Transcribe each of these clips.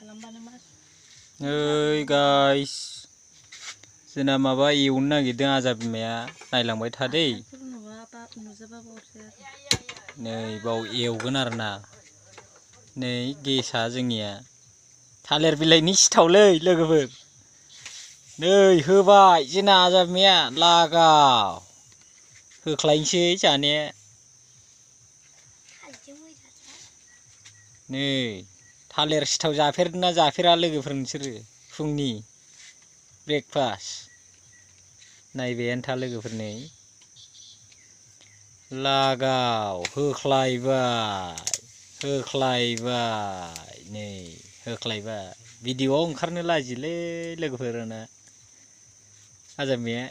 Hey guys, sinama iuna gitu azabnya nailangबाय थादै नै बाव एवगोन आरोना नै गेसा जोंनिया थालिर बिलाइनि सिथावलै लोगोफोर नै होबाय जोंना आजाबनिया लागाव होख्लायनोसै जानाया नै थालिर सिथाव जाफेरदोंना जाफेरा लोगोफोर नोंसोरो फुंनि ब्रेकफास्ट नायबायानो था लोगोफोर नै लागाव होख्लायबाय नै होख्लायबाय भिडिअआव ओंखारनो लाजिलै लोगोफोरना आजाबनिया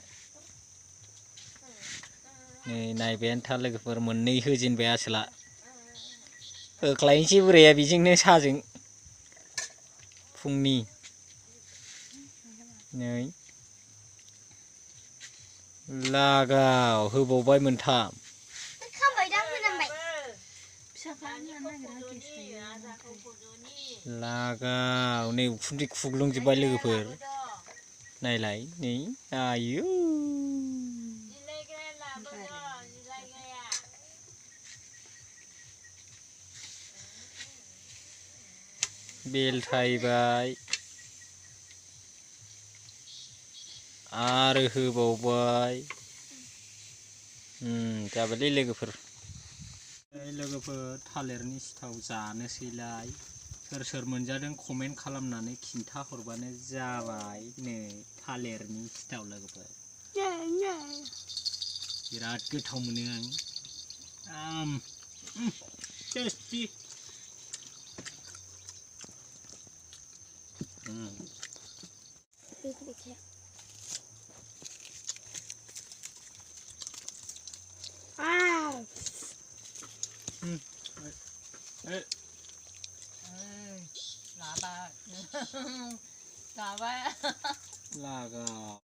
नै नायबायानो था लोगोफोर मोननै होजेनबाय आसोला होख्लायनोसै बुरैया बेजोंनो साजों फुंनि नै लागाव होबावबाय मोनथाम लागाव नै उखुन्दै खुग्लुंजोबबाय लोगोफोर नायलाय नै आयौ बेलथायबाय आरो होबावबाय जाबायलै लोगोफोर थालिरनि सिथाव जानोसैलाय सोर सोर मोनजादों कमेन्ट खालामनानै खिन्था हरबानो जाबाय नै थालिरनि सिथाव लोगोफोर बिराद गोथाव मोनो आं टेस्टी लागाव